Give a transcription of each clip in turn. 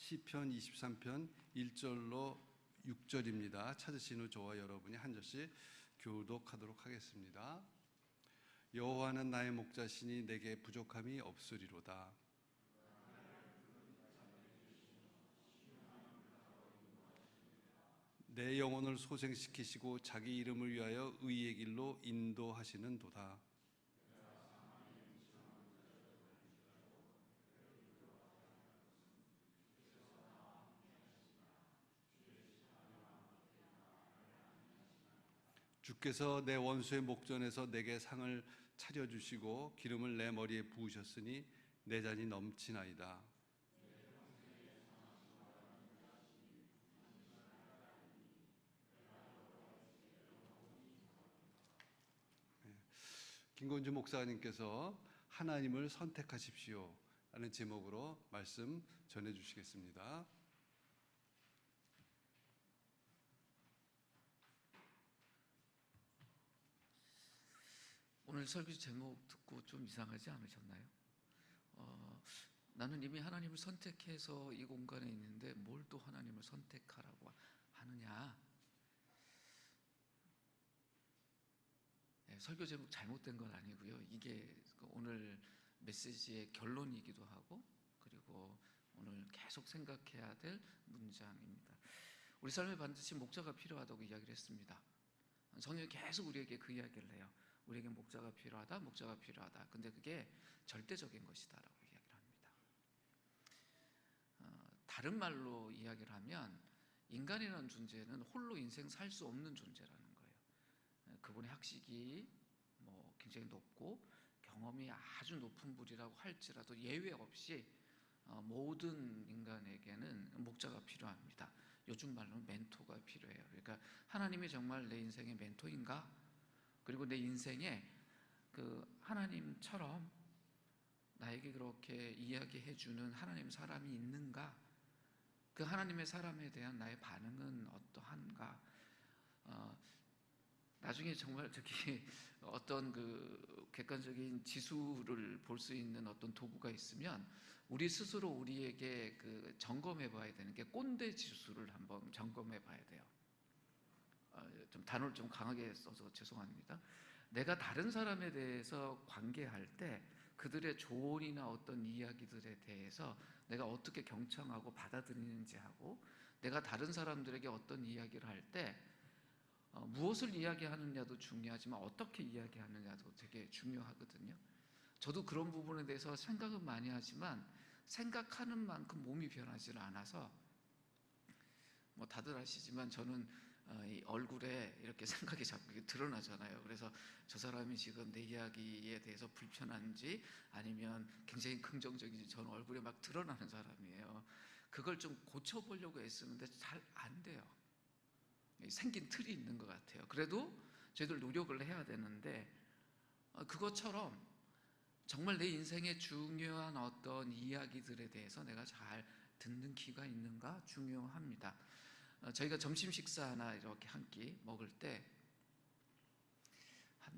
시편 23편 1절로 6절입니다. 찾으신 후 저와 여러분이 한 절씩 교독하도록 하겠습니다. 여호와는 나의 목자시니 내게 부족함이 없으리로다. 내 영혼을 소생시키시고 자기 이름을 위하여 의의 길로 인도하시는 도다. 주께서 내 원수의 목전에서 내게 상을 차려주시고 기름을 내 머리에 부으셨으니 내 잔이 넘치나이다. 김건주 목사님께서 하나님을 선택하십시오 라는 제목으로 말씀 전해주시겠습니다. 오늘 설교 제목 듣고 좀 이상하지 않으셨나요? 나는 이미 하나님을 선택해서 이 공간에 있는데 뭘 또 하나님을 선택하라고 하느냐? 설교 제목 잘못된 건 아니고요. 이게 오늘 메시지의 결론이기도 하고 그리고 오늘 계속 생각해야 될 문장입니다. 우리 삶에 반드시 목자가 필요하다고 이야기를 했습니다. 성경이 계속 우리에게 그 이야기를 해요. 우리에게 목자가 필요하다, 목자가 필요하다. 근데 그게 절대적인 것이다라고 이야기를 합니다. 다른 말로 이야기를 하면 인간이라는 존재는 홀로 인생 살 수 없는 존재라는 거예요. 그분의 학식이 굉장히 높고 경험이 아주 높은 분이라고 할지라도 예외 없이 모든 인간에게는 목자가 필요합니다. 요즘 말로는 멘토가 필요해요. 그러니까 하나님이 정말 내 인생의 멘토인가? 그리고 내 인생에 그 하나님처럼 나에게 그렇게 이야기해주는 하나님 사람이 있는가? 그 하나님의 사람에 대한 나의 반응은 어떠한가? 나중에 정말 어떤 그 객관적인 지수를 볼 수 있는 어떤 도구가 있으면 우리 스스로 우리에게 그 점검해 봐야 되는 게 꼰대 지수를 한번 점검해 봐야 돼요. 좀 단어를 좀 강하게 써서 죄송합니다. 내가 다른 사람에 대해서 관계할 때 그들의 조언이나 어떤 이야기들에 대해서 내가 어떻게 경청하고 받아들이는지 하고 내가 다른 사람들에게 어떤 이야기를 할 때 무엇을 이야기하느냐도 중요하지만 어떻게 이야기하느냐도 되게 중요하거든요. 저도 그런 부분에 대해서 생각은 많이 하지만 생각하는 만큼 몸이 변하지를 않아서 다들 아시지만 저는 이 얼굴에 이렇게 생각이 자꾸 드러나잖아요. 그래서 저 사람이 지금 내 이야기에 대해서 불편한지 아니면 굉장히 긍정적인지 저는 얼굴에 막 드러나는 사람이에요. 그걸 좀 고쳐보려고 애쓰는데 잘 안 돼요. 생긴 틀이 있는 것 같아요. 그래도 저희들 노력을 해야 되는데 그것처럼 정말 내 인생의 중요한 어떤 이야기들에 대해서 내가 잘 듣는 귀가 있는가 중요합니다. 저희가 점심 식사 하나 이렇게 한 끼 먹을 때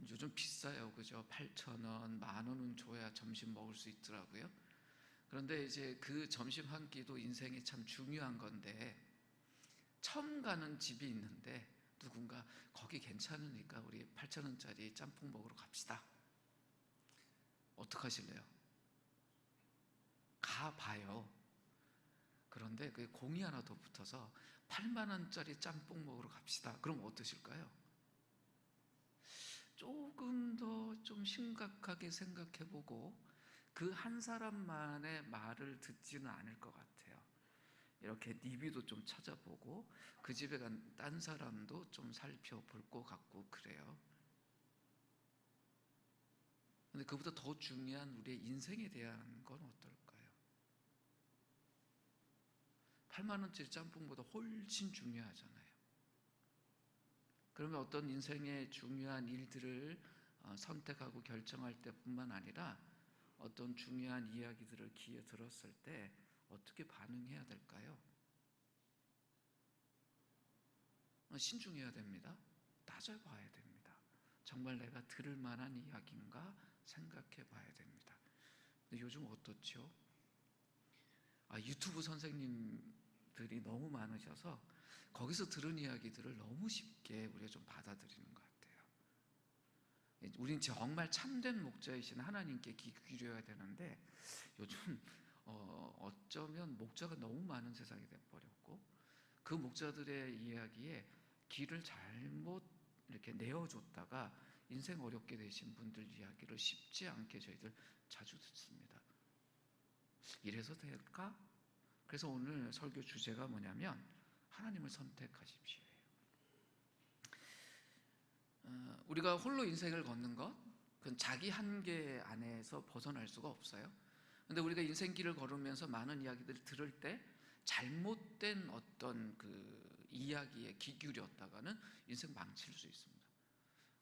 요즘 비싸요, 그죠? 8,000원, 10,000원은 줘야 점심 먹을 수 있더라고요. 그런데 이제 그 점심 한 끼도 인생에 참 중요한 건데 처음 가는 집이 있는데 누군가 거기 괜찮으니까 우리 8,000원짜리 짬뽕 먹으러 갑시다. 어떡하실래요? 가봐요. 그런데 그 공이 하나 더 붙어서 80,000원짜리 짬뽕 먹으러 갑시다. 그럼 어떠실까요? 조금 더 좀 심각하게 생각해보고 그 한 사람만의 말을 듣지는 않을 것 같아요. 이렇게 리뷰도 좀 찾아보고 그 집에 간 딴 사람도 좀 살펴볼 것 같고 그래요. 그런데 그보다 더 중요한 우리의 인생에 대한 건 어떨까요? 80,000원짜리 짬뽕보다 훨씬 중요하잖아요. 그러면 어떤 인생의 중요한 일들을 선택하고 결정할 때뿐만 아니라 어떤 중요한 이야기들을 귀에 들었을 때 어떻게 반응해야 될까요? 신중해야 됩니다. 따져봐야 됩니다. 정말 내가 들을 만한 이야기인가 생각해 봐야 됩니다. 근데 요즘 어떻죠? 유튜브 선생님들이 너무 많으셔서 거기서 들은 이야기들을 너무 쉽게 우리가 좀 받아들이는 것 같아요. 우린 정말 참된 목자이신 하나님께 귀 기울여야 되는데 요즘 어쩌면 목자가 너무 많은 세상이 돼버렸고 그 목자들의 이야기에 귀를 잘못 이렇게 내어줬다가 인생 어렵게 되신 분들 이야기를 쉽지 않게 저희들 자주 듣습니다. 이래서 될까? 그래서 오늘 설교 주제가 뭐냐면 하나님을 선택하십시오. 우리가 홀로 인생을 걷는 것, 그건 자기 한계 안에서 벗어날 수가 없어요. 근데 우리가 인생길을 걸으면서 많은 이야기들을 들을 때 잘못된 어떤 그 이야기에 귀 기울였다가는 인생 망칠 수 있습니다.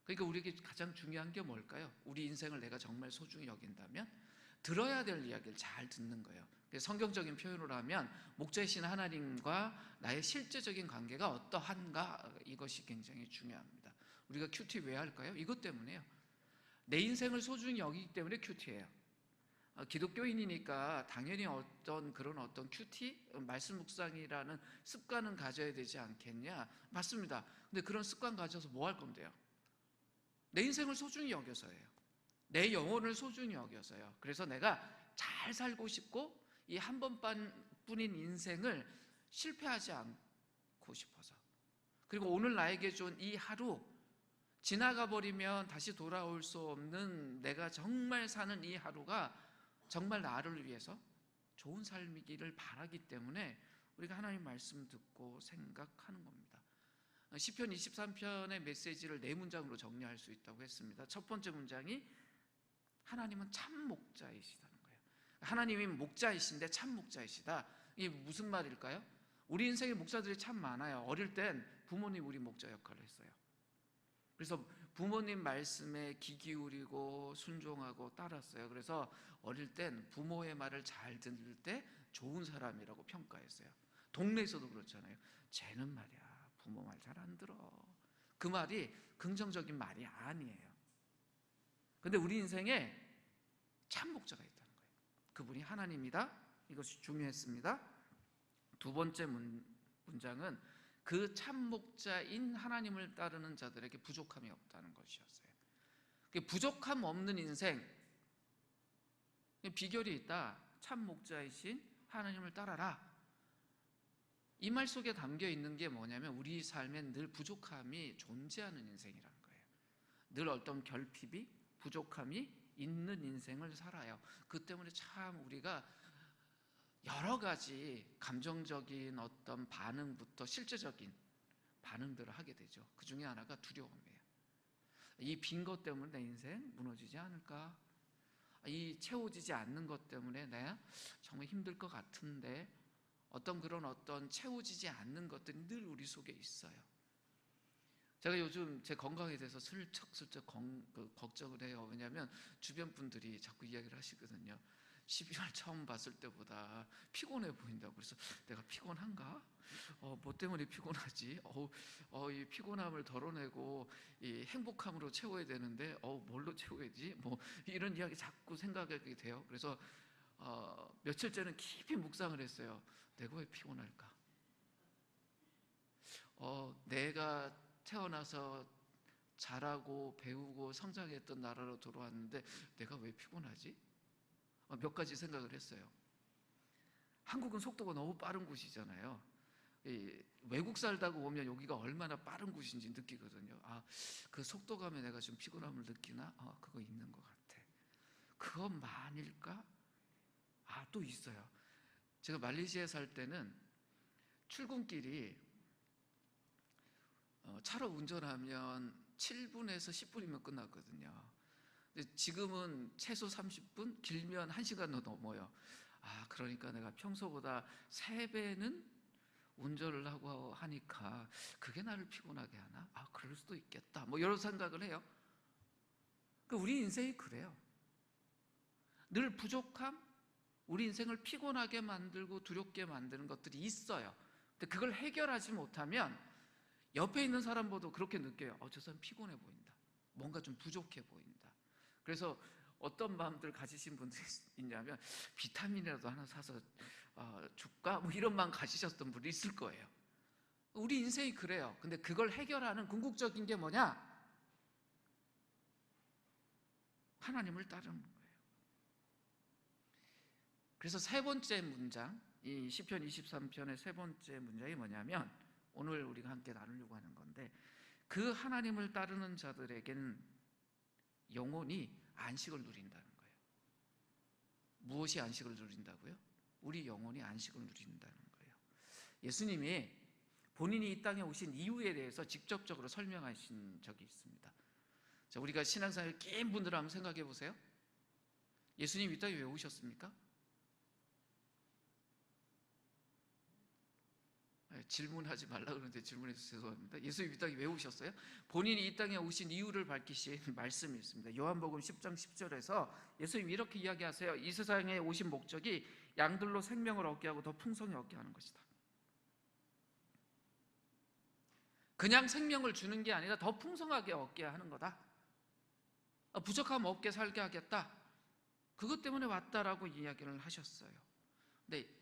그러니까 우리에게 가장 중요한 게 뭘까요? 우리 인생을 내가 정말 소중히 여긴다면 들어야 될 이야기를 잘 듣는 거예요. 성경적인 표현으로 하면 목자이신 하나님과 나의 실제적인 관계가 어떠한가, 이것이 굉장히 중요합니다. 우리가 큐티 왜 할까요? 이것 때문에요. 내 인생을 소중히 여기기 때문에 큐티예요. 기독교인이니까 당연히 어떤 큐티, 말씀 묵상이라는 습관은 가져야 되지 않겠냐? 맞습니다. 근데 그런 습관 가져서 뭐 할 건데요? 내 인생을 소중히 여겨서예요. 내 영혼을 소중히 여겨서요. 그래서 내가 잘 살고 싶고 이 한 번뿐인 인생을 실패하지 않고 싶어서, 그리고 오늘 나에게 준 이 하루, 지나가 버리면 다시 돌아올 수 없는 내가 정말 사는 이 하루가 정말 나를 위해서 좋은 삶이기를 바라기 때문에 우리가 하나님 말씀 듣고 생각하는 겁니다. 시편 23편의 메시지를 4문장으로 정리할 수 있다고 했습니다. 첫 번째 문장이 하나님은 참 목자이시다는 거예요. 하나님이 목자이신데 참 목자이시다. 이게 무슨 말일까요? 우리 인생에 목자들이 참 많아요. 어릴 땐 부모님 우리 목자 역할을 했어요. 그래서 부모님 말씀에 귀 기울이고 순종하고 따랐어요. 그래서 어릴 땐 부모의 말을 잘 들을 때 좋은 사람이라고 평가했어요. 동네에서도 그렇잖아요. 쟤는 말이야 부모 말 잘 안 들어. 그 말이 긍정적인 말이 아니에요. 근데 우리 인생에 참 목자가 있다는 거예요. 그분이 하나님이다. 이것이 중요했습니다. 두 번째 문장은 그 참 목자인 하나님을 따르는 자들에게 부족함이 없다는 것이었어요. 부족함 없는 인생, 비결이 있다. 참 목자이신 하나님을 따라라. 이 말 속에 담겨 있는 게 뭐냐면 우리 삶엔 늘 부족함이 존재하는 인생이라는 거예요. 늘 어떤 결핍이, 부족함이 있는 인생을 살아요. 그 때문에 참 우리가 여러 가지 감정적인 어떤 반응부터 실제적인 반응들을 하게 되죠. 그 중에 하나가 두려움이에요. 이 빈 것 때문에 내 인생 무너지지 않을까? 이 채워지지 않는 것 때문에 내가 정말 힘들 것 같은데, 어떤 채워지지 않는 것들이 늘 우리 속에 있어요. 제가 요즘 제 건강에 대해서 슬쩍슬쩍 걱정을 해요. 왜냐하면 주변 분들이 자꾸 이야기를 하시거든요. 12월 처음 봤을 때보다 피곤해 보인다고. 그래서 내가 피곤한가? 뭐 때문에 피곤하지? 이 피곤함을 덜어내고 이 행복함으로 채워야 되는데 뭘로 채워야지? 뭐 이런 이야기 자꾸 생각하게 돼요. 그래서 며칠째는 깊이 묵상을 했어요. 내가 왜 피곤할까? 내가 태어나서 자라고 배우고 성장했던 나라로 돌아왔는데 내가 왜 피곤하지? 몇 가지 생각을 했어요. 한국은 속도가 너무 빠른 곳이잖아요. 외국 살다가 오면 여기가 얼마나 빠른 곳인지 느끼거든요. 그 속도감에 내가 좀 피곤함을 느끼나? 그거 있는 것 같아. 그것만일까? 또 있어요. 제가 말레이시아에 살 때는 출근길이 차로 운전하면 7분에서 10분이면 끝났거든요. 근데 지금은 최소 30분, 길면 1시간도 넘어요. 그러니까 내가 평소보다 3배는 운전을 하고 하니까 그게 나를 피곤하게 하나? 그럴 수도 있겠다. 뭐 이런 생각을 해요. 우리 인생이 그래요. 늘 부족함, 우리 인생을 피곤하게 만들고 두렵게 만드는 것들이 있어요. 근데 그걸 해결하지 못하면 옆에 있는 사람보다 그렇게 느껴요. 저 사람 피곤해 보인다. 뭔가 좀 부족해 보인다. 그래서 어떤 마음들 가지신 분들이 있냐면 비타민이라도 하나 사서 줄까? 뭐 이런 마음 가지셨던 분이 있을 거예요. 우리 인생이 그래요. 근데 그걸 해결하는 궁극적인 게 뭐냐? 하나님을 따르는 거예요. 그래서 세 번째 문장, 이 시편 23편의 세 번째 문장이 뭐냐면 오늘 우리가 함께 나누려고 하는 건데, 그 하나님을 따르는 자들에겐 영혼이 안식을 누린다는 거예요. 무엇이 안식을 누린다고요? 우리 영혼이 안식을 누린다는 거예요. 예수님이 본인이 이 땅에 오신 이유에 대해서 직접적으로 설명하신 적이 있습니다. 자, 우리가 신앙생활 긴 분들 한번 생각해 보세요. 예수님 이 땅에 왜 오셨습니까? 질문하지 말라 그러는데 질문해서 죄송합니다. 예수님 이 땅에 왜 오셨어요? 본인이 이 땅에 오신 이유를 밝히신 말씀이 있습니다. 요한복음 10장 10절에서 예수님이 이렇게 이야기하세요. 이 세상에 오신 목적이 양들로 생명을 얻게 하고 더 풍성히 얻게 하는 것이다. 그냥 생명을 주는 게 아니라 더 풍성하게 얻게 하는 거다. 부족함 없게 살게 하겠다. 그것 때문에 왔다라고 이야기를 하셨어요. 근데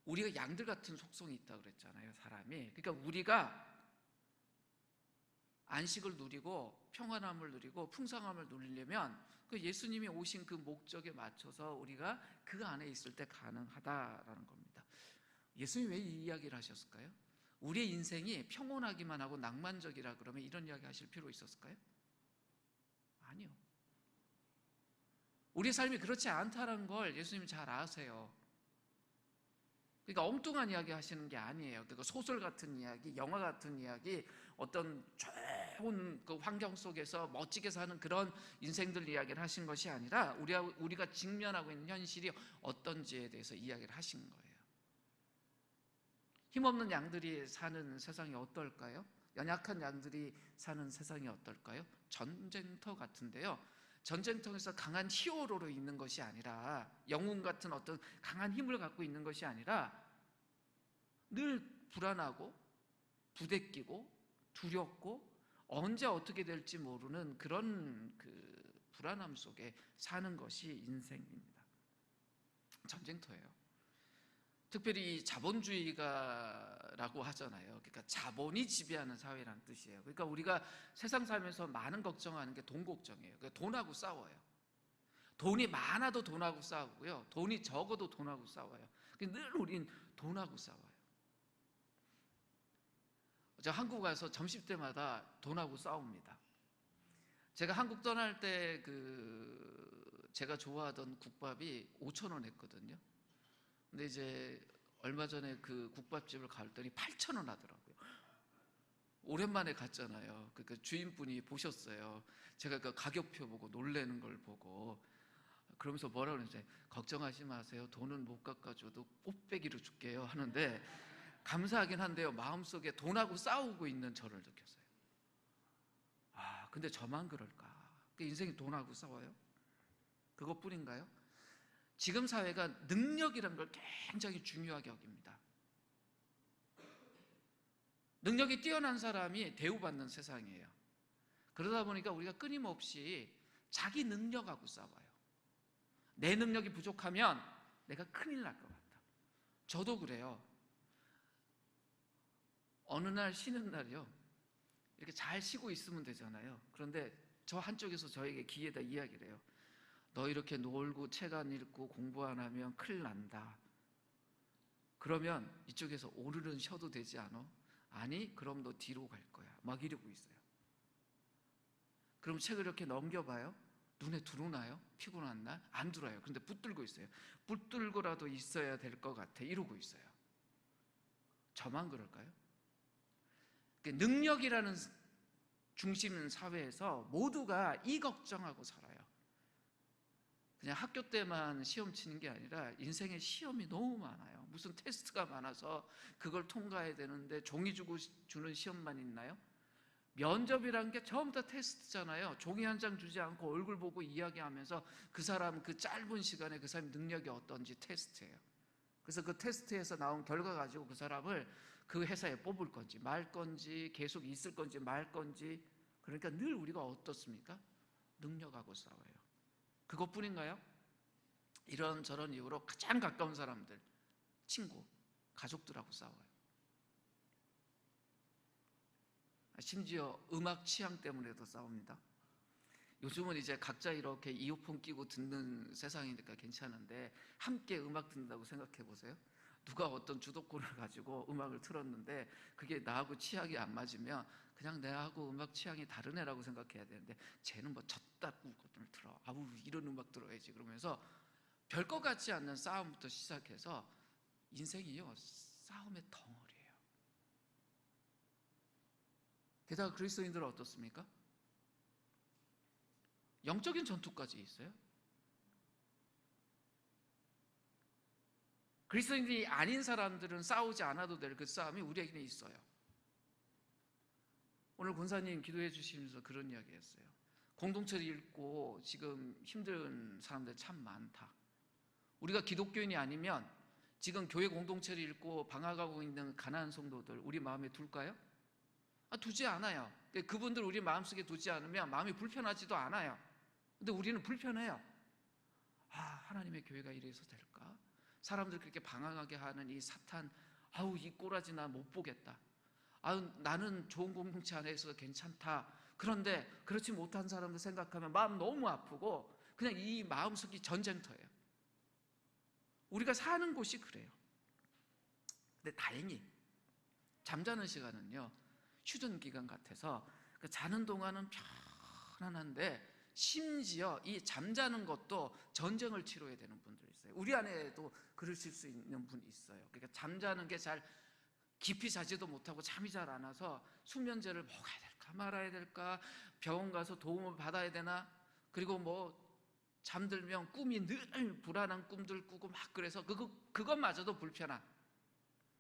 우리가 양들 같은 속성이 있다고 그랬잖아요, 사람이. 그러니까 우리가 안식을 누리고 평안함을 누리고 풍성함을 누리려면 그 예수님이 오신 그 목적에 맞춰서 우리가 그 안에 있을 때 가능하다라는 겁니다. 예수님이 왜 이 이야기를 하셨을까요? 우리의 인생이 평온하기만 하고 낭만적이라 그러면 이런 이야기 하실 필요 있었을까요? 아니요. 우리의 삶이 그렇지 않다는 걸 예수님이 잘 아세요. 그러니까 엉뚱한 이야기 하시는 게 아니에요. 그러니까 소설 같은 이야기, 영화 같은 이야기, 어떤 좋은 그 환경 속에서 멋지게 사는 그런 인생들 이야기를 하신 것이 아니라 우리가 직면하고 있는 현실이 어떤지에 대해서 이야기를 하신 거예요. 힘없는 양들이 사는 세상이 어떨까요? 연약한 양들이 사는 세상이 어떨까요? 전쟁터 같은데요. 전쟁터에서 강한 히어로로 있는 것이 아니라, 영웅 같은 어떤 강한 힘을 갖고 있는 것이 아니라 늘 불안하고 부대끼고 두렵고 언제 어떻게 될지 모르는 그런 그 불안함 속에 사는 것이 인생입니다. 전쟁터예요. 특별히 자본주의가라고 하잖아요. 그러니까 자본이 지배하는 사회라는 뜻이에요. 그러니까 우리가 세상 살면서 많은 걱정하는 게 돈 걱정이에요. 그러니까 돈하고 싸워요. 돈이 많아도 돈하고 싸우고요. 돈이 적어도 돈하고 싸워요. 늘 우린 돈하고 싸워요. 저 한국 와서 점심때마다 돈하고 싸웁니다. 제가 한국 떠날 때 제가 좋아하던 국밥이 5,000원 했거든요. 근데 이제 얼마 전에 그 국밥집을 갔더니 8,000원 하더라고요. 오랜만에 갔잖아요. 그 주인분이 보셨어요. 제가 그 가격표 보고 놀래는 걸 보고, 그러면서 뭐라 그러는지, 걱정하지 마세요. 돈은 못 깎아줘도 꽃배기로 줄게요 하는데, 감사하긴 한데요, 마음속에 돈하고 싸우고 있는 저를 느꼈어요. 근데 저만 그럴까? 인생이 돈하고 싸워요? 그것뿐인가요? 지금 사회가 능력이라는 걸 굉장히 중요하게 여깁니다. 능력이 뛰어난 사람이 대우받는 세상이에요. 그러다 보니까 우리가 끊임없이 자기 능력하고 싸워요. 내 능력이 부족하면 내가 큰일 날 것 같다. 저도 그래요. 어느 날 쉬는 날이요, 이렇게 잘 쉬고 있으면 되잖아요. 그런데 저 한쪽에서 저에게 귀에다 이야기를 해요. 너 이렇게 놀고 책 안 읽고 공부 안 하면 큰일 난다. 그러면 이쪽에서 오늘은 쉬어도 되지 않아? 아니, 그럼 너 뒤로 갈 거야. 막 이러고 있어요. 그럼 책을 이렇게 넘겨봐요. 눈에 들어오나요? 피곤한 날? 안 들어요. 그런데 붙들고 있어요. 붙들고라도 있어야 될 것 같아. 이러고 있어요. 저만 그럴까요? 능력이라는 중심 사회에서 모두가 이 걱정하고 살아요. 그냥 학교 때만 시험 치는 게 아니라 인생에 시험이 너무 많아요. 무슨 테스트가 많아서 그걸 통과해야 되는데 종이 주고 주는 시험만 있나요? 면접이라는 게 처음 다 테스트잖아요. 종이 한 장 주지 않고 얼굴 보고 이야기하면서 그 사람 그 짧은 시간에 그 사람 능력이 어떤지 테스트예요. 그래서 그 테스트에서 나온 결과 가지고 그 사람을 그 회사에 뽑을 건지 말 건지 계속 있을 건지 말 건지. 그러니까 늘 우리가 어떻습니까? 능력하고 싸워요. 그것뿐인가요? 이런저런 이유로 가장 가까운 사람들, 친구, 가족들하고 싸워요. 심지어 음악 취향 때문에도 싸웁니다. 요즘은 이제 각자 이렇게 이어폰 끼고 듣는 세상이니까 괜찮은데, 함께 음악 듣는다고 생각해 보세요. 누가 어떤 주도권을 가지고 음악을 틀었는데 그게 나하고 취향이 안 맞으면 그냥 내하고 음악 취향이 다른 애라고 생각해야 되는데, 쟤는 뭐 젖다 꾸거든을 틀어, 아우 이런 음악 들어야지, 그러면서 별것 같지 않는 싸움부터 시작해서 인생이요, 싸움의 덩어리예요. 게다가 그리스도인들은 어떻습니까? 영적인 전투까지 있어요. 그리스도인들이 아닌 사람들은 싸우지 않아도 될 그 싸움이 우리에게는 있어요. 오늘 권사님 기도해 주시면서 그런 이야기 했어요. 공동체를 잃고 지금 힘든 사람들 참 많다. 우리가 기독교인이 아니면 지금 교회 공동체를 잃고 방황하고 있는 가난한 성도들 우리 마음에 둘까요? 두지 않아요. 그분들 우리 마음속에 두지 않으면 마음이 불편하지도 않아요. 근데 우리는 불편해요. 하나님의 교회가 이래서 될까? 사람들 그렇게 방황하게 하는 이 사탄, 이 꼬라지 나 못 보겠다. 나는 좋은 공동체 안에 있어서 괜찮다. 그런데 그렇지 못한 사람들 생각하면 마음 너무 아프고 그냥 이 마음속이 전쟁터예요. 우리가 사는 곳이 그래요. 근데 다행히 잠자는 시간은요, 휴전 기간 같아서 자는 동안은 편안한데, 심지어 이 잠자는 것도 전쟁을 치러야 되는 분들이 있어요. 우리 안에도 그러실 수 있는 분이 있어요. 그러니까 잠자는 게 잘 깊이 자지도 못하고 잠이 잘 안 와서 수면제를 먹어야 될까 말아야 될까, 병원 가서 도움을 받아야 되나, 그리고 뭐 잠들면 꿈이 늘 불안한 꿈들 꾸고 막, 그래서 그것마저도 불편한,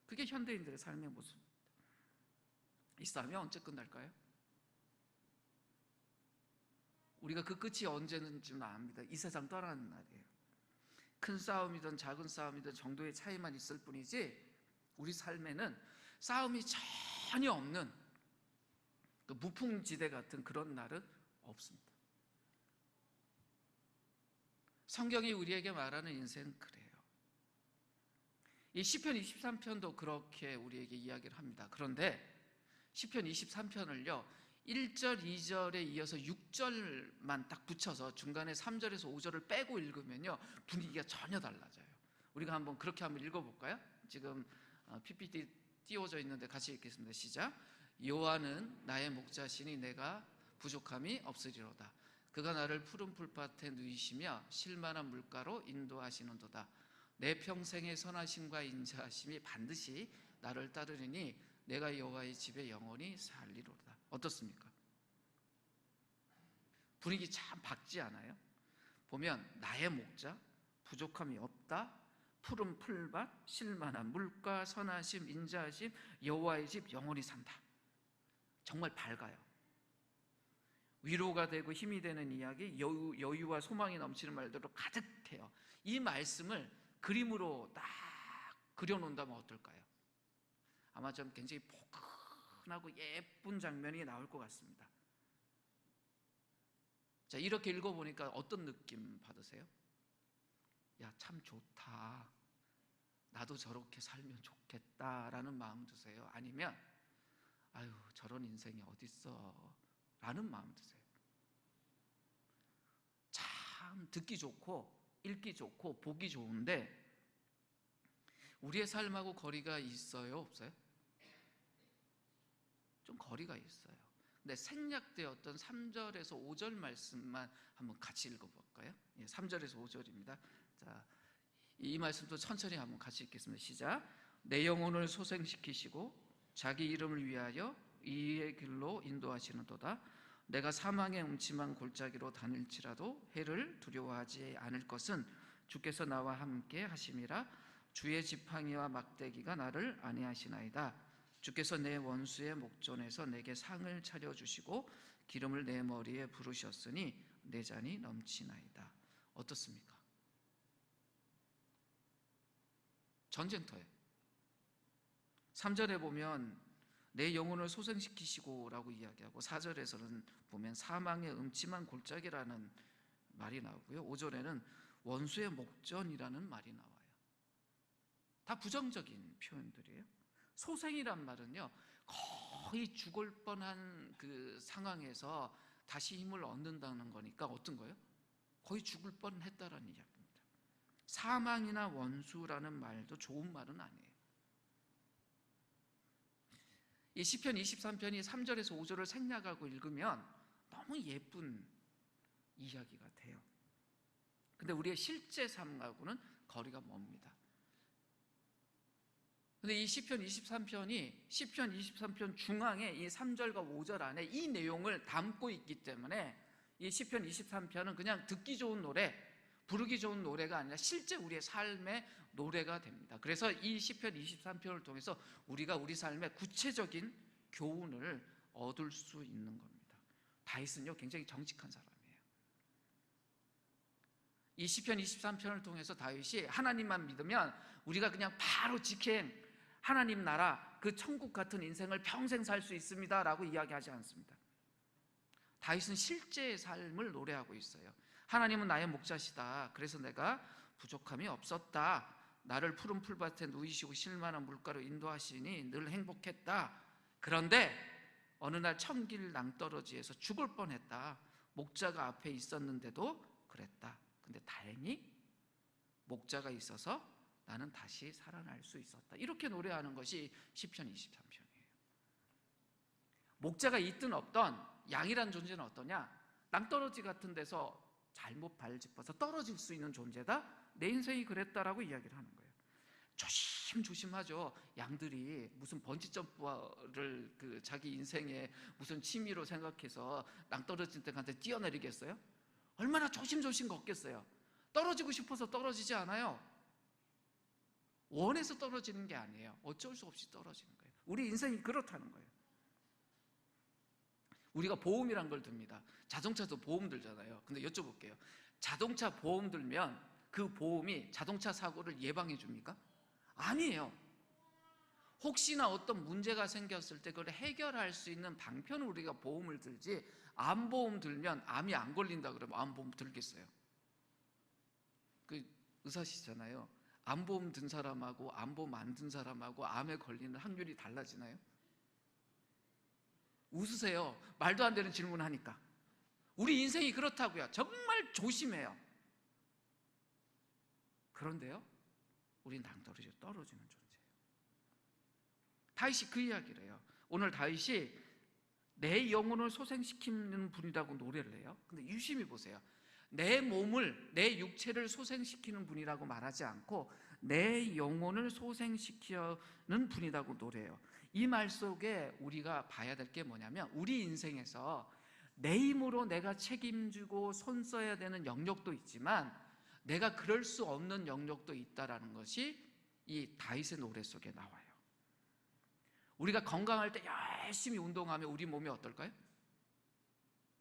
그게 현대인들의 삶의 모습입니다. 이 싸움이 언제 끝날까요? 우리가 그 끝이 언제는지는 압니다. 이 세상 떠나는 날이에요. 큰 싸움이든 작은 싸움이든 정도의 차이만 있을 뿐이지, 우리 삶에는 싸움이 전혀 없는 그 무풍지대 같은 그런 날은 없습니다. 성경이 우리에게 말하는 인생은 그래요. 이 시편 23편도 그렇게 우리에게 이야기를 합니다. 그런데 시편 23편을요 1절, 2절에 이어서 6절만 딱 붙여서 중간에 3절에서 5절을 빼고 읽으면요 분위기가 전혀 달라져요. 우리가 그렇게 한번 읽어볼까요? 지금 PPT 띄워져 있는데 같이 읽겠습니다. 시작. 여호와는 나의 목자시니 내가 부족함이 없으리로다. 그가 나를 푸른 풀밭에 누이시며 실만한 물가로 인도하시는도다. 내 평생의 선하심과 인자하심이 반드시 나를 따르리니 내가 여호와의 집에 영원히 살리로다. 어떻습니까? 분위기 참 밝지 않아요? 보면 나의 목자, 부족함이 없다, 푸른 풀밭, 실만한 물가, 선하심, 인자하심, 여호와의 집 영원히 산다. 정말 밝아요. 위로가 되고 힘이 되는 이야기, 여유와 소망이 넘치는 말들로 가득해요. 이 말씀을 그림으로 딱 그려놓는다면 어떨까요? 아마 좀 굉장히 포근하고 예쁜 장면이 나올 것 같습니다. 자, 이렇게 읽어보니까 어떤 느낌 받으세요? 야, 참 좋다. 나도 저렇게 살면 좋겠다라는 마음 드세요? 아니면 아유, 저런 인생이 어딨어? 라는 마음 드세요? 참 듣기 좋고 읽기 좋고 보기 좋은데 우리의 삶하고 거리가 있어요? 없어요? 좀 거리가 있어요. 근데 생략되었던 3절에서 5절 말씀만 한번 같이 읽어볼까요? 3절에서 5절입니다. 자, 이 말씀도 천천히 한번 같이 읽겠습니다. 시작. 내 영혼을 소생시키시고 자기 이름을 위하여 이의 길로 인도하시는도다. 내가 사망의 음침한 골짜기로 다닐지라도 해를 두려워하지 않을 것은 주께서 나와 함께 하심이라. 주의 지팡이와 막대기가 나를 안위하시나이다. 주께서 내 원수의 목전에서 내게 상을 차려주시고 기름을 내 머리에 부으셨으니 내 잔이 넘치나이다. 어떻습니까? 전쟁터에 3절에 보면 내 영혼을 소생시키시고 라고 이야기하고 4절에서는 보면 사망의 음침한 골짜기라는 말이 나오고요. 5절에는 원수의 목전이라는 말이 나와요. 다 부정적인 표현들이에요. 소생이란 말은요, 거의 죽을 뻔한 그 상황에서 다시 힘을 얻는다는 거니까 어떤 거예요? 거의 죽을 뻔했다라는 이야기입니다. 사망이나 원수라는 말도 좋은 말은 아니에요. 이 시편 23편이 3절에서 5절을 생략하고 읽으면 너무 예쁜 이야기가 돼요. 근데 우리의 실제 삶하고는 거리가 멉니다. 근데 이 시편 23편이 시편 23편 중앙에 이 3절과 5절 안에 이 내용을 담고 있기 때문에 이 시편 23편은 그냥 듣기 좋은 노래, 부르기 좋은 노래가 아니라 실제 우리의 삶의 노래가 됩니다. 그래서 이 시편 23편을 통해서 우리가 우리 삶의 구체적인 교훈을 얻을 수 있는 겁니다. 다윗은요, 굉장히 정직한 사람이에요. 이 시편 23편을 통해서 다윗이 하나님만 믿으면 우리가 그냥 바로 직행 하나님 나라 그 천국 같은 인생을 평생 살 수 있습니다 라고 이야기하지 않습니다. 다윗은 실제의 삶을 노래하고 있어요. 하나님은 나의 목자시다. 그래서 내가 부족함이 없었다. 나를 푸른 풀밭에 누이시고 실만한 물가로 인도하시니 늘 행복했다. 그런데 어느 날 천길 낭떠러지에서 죽을 뻔했다. 목자가 앞에 있었는데도 그랬다. 근데 다행히 목자가 있어서 나는 다시 살아날 수 있었다. 이렇게 노래하는 것이 시편 23편이에요. 목자가 있든 없든 양이란 존재는 어떠냐? 낭떠러지 같은 데서 잘못 발 짚어서 떨어질 수 있는 존재다. 내 인생이 그랬다라고 이야기를 하는 거예요. 조심하죠. 양들이 무슨 번지점프를 그 자기 인생의 무슨 취미로 생각해서 낭떠러진 데한테 뛰어내리겠어요? 얼마나 조심조심 걷겠어요. 떨어지고 싶어서 떨어지지 않아요. 원해서 떨어지는 게 아니에요. 어쩔 수 없이 떨어지는 거예요. 우리 인생이 그렇다는 거예요. 우리가 보험이란 걸 듭니다. 자동차도 보험 들잖아요. 근데 여쭤볼게요. 자동차 보험 들면 그 보험이 자동차 사고를 예방해 줍니까? 아니에요. 혹시나 어떤 문제가 생겼을 때 그걸 해결할 수 있는 방편을 우리가 보험을 들지, 암보험 들면 암이 안 걸린다 그러면 암보험 들겠어요? 그 의사시잖아요. 암보험 든 사람하고 암보험 안 든 사람하고 암에 걸리는 확률이 달라지나요? 웃으세요. 말도 안 되는 질문하니까. 우리 인생이 그렇다고요. 정말 조심해요. 그런데요, 우린 낭떠러지에 떨어지는 존재예요. 다윗이 그 이야기를 해요. 오늘 다윗이 내 영혼을 소생시키는 분이라고 노래를 해요. 근데 유심히 보세요. 내 몸을, 내 육체를 소생시키는 분이라고 말하지 않고 내 영혼을 소생시키는 분이라고 노래해요. 이 말 속에 우리가 봐야 될 게 뭐냐면, 우리 인생에서 내 힘으로 내가 책임지고 손 써야 되는 영역도 있지만 내가 그럴 수 없는 영역도 있다라는 것이 이 다윗의 노래 속에 나와요. 우리가 건강할 때 열심히 운동하면 우리 몸이 어떨까요?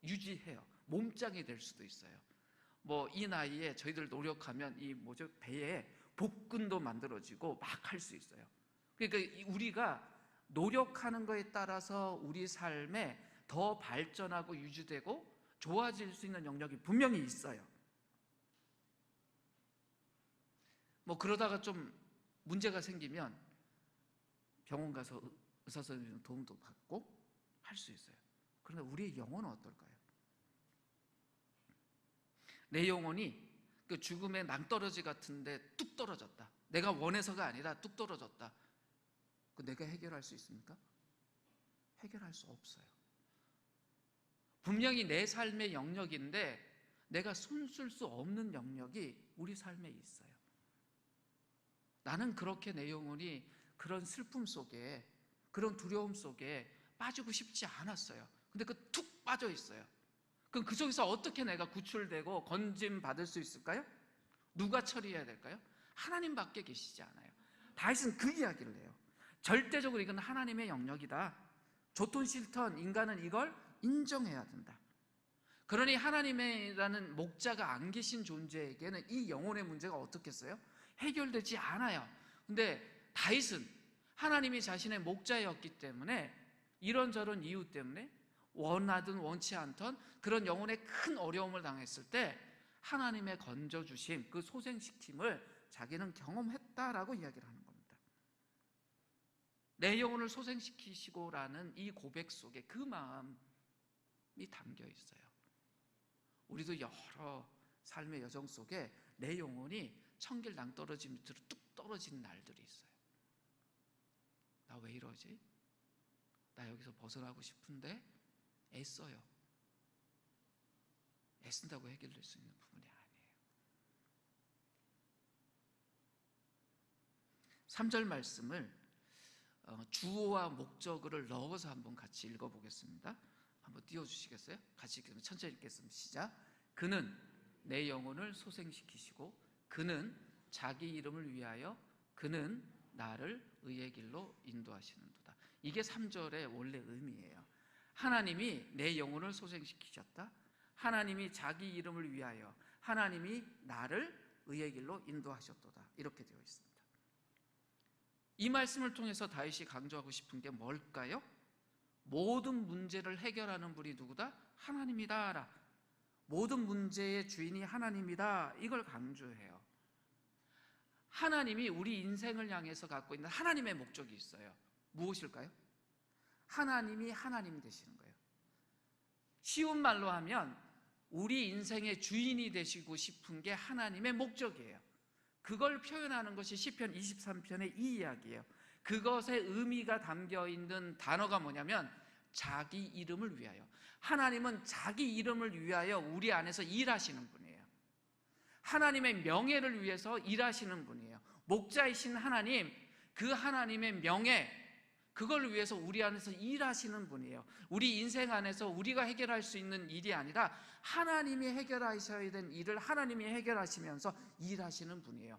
유지해요. 몸짱이 될 수도 있어요. 뭐 이 나이에 저희들 노력하면 배에 복근도 만들어지고 막 할 수 있어요. 그러니까 우리가 노력하는 거에 따라서 우리 삶에 더 발전하고 유지되고 좋아질 수 있는 영역이 분명히 있어요. 뭐 그러다가 좀 문제가 생기면 병원 가서 의사 선생님 도움도 받고 할 수 있어요. 그런데 우리의 영혼은 어떨까요? 내 영혼이 그 죽음의 낭떠러지 같은데 뚝 떨어졌다. 내가 원해서가 아니라 뚝 떨어졌다. 그 내가 해결할 수 있습니까? 해결할 수 없어요. 분명히 내 삶의 영역인데 내가 손쓸 수 없는 영역이 우리 삶에 있어요. 나는 그렇게 내 영혼이 그런 슬픔 속에, 그런 두려움 속에 빠지고 싶지 않았어요. 근데 그 툭 빠져 있어요. 그럼 그 속에서 어떻게 내가 구출되고 건짐 받을 수 있을까요? 누가 처리해야 될까요? 하나님밖에 계시지 않아요. 다윗은 그 이야기를 해요. 절대적으로 이건 하나님의 영역이다. 좋든 싫든 인간은 이걸 인정해야 된다. 그러니 하나님이라는 목자가 안 계신 존재에게는 이 영혼의 문제가 어떻겠어요? 해결되지 않아요. 근데 다윗은 하나님이 자신의 목자였기 때문에 이런저런 이유 때문에 원하든 원치 않던 그런 영혼의 큰 어려움을 당했을 때 하나님의 건져주심, 그 소생시킴을 자기는 경험했다라고 이야기를 하는 겁니다. 내 영혼을 소생시키시고라는 이 고백 속에 그 마음이 담겨 있어요. 우리도 여러 삶의 여정 속에 내 영혼이 천길 낭떠러지 밑으로 뚝 떨어지는 날들이 있어요. 나 왜 이러지? 나 여기서 벗어나고 싶은데 애써요. 애쓴다고 해결될 수 있는 부분이 아니에요. 3절 말씀을 주어와 목적어를 넣어서 한번 같이 읽어보겠습니다. 한번 띄워주시겠어요? 같이 천천히 읽겠습니다. 시작. 그는 내 영혼을 소생시키시고 그는 자기 이름을 위하여 그는 나를 의의 길로 인도하시는도다. 이게 3절의 원래 의미예요. 하나님이 내 영혼을 소생시키셨다. 하나님이 자기 이름을 위하여 하나님이 나를 의의 길로 인도하셨도다. 이렇게 되어 있습니다. 이 말씀을 통해서 다윗이 강조하고 싶은 게 뭘까요? 모든 문제를 해결하는 분이 누구다? 하나님이다. 모든 문제의 주인이 하나님이다. 이걸 강조해요. 하나님이 우리 인생을 향해서 갖고 있는 하나님의 목적이 있어요. 무엇일까요? 하나님이 하나님 되시는 거예요. 쉬운 말로 하면 우리 인생의 주인이 되시고 싶은 게 하나님의 목적이에요. 그걸 표현하는 것이 시편 23편의 이 이야기예요. 그것의 의미가 담겨 있는 단어가 뭐냐면 자기 이름을 위하여. 하나님은 자기 이름을 위하여 우리 안에서 일하시는 분이에요. 하나님의 명예를 위해서 일하시는 분이에요. 목자이신 하나님, 그 하나님의 명예, 그걸 위해서 우리 안에서 일하시는 분이에요. 우리 인생 안에서 우리가 해결할 수 있는 일이 아니라 하나님이 해결하셔야 되는 일을 하나님이 해결하시면서 일하시는 분이에요.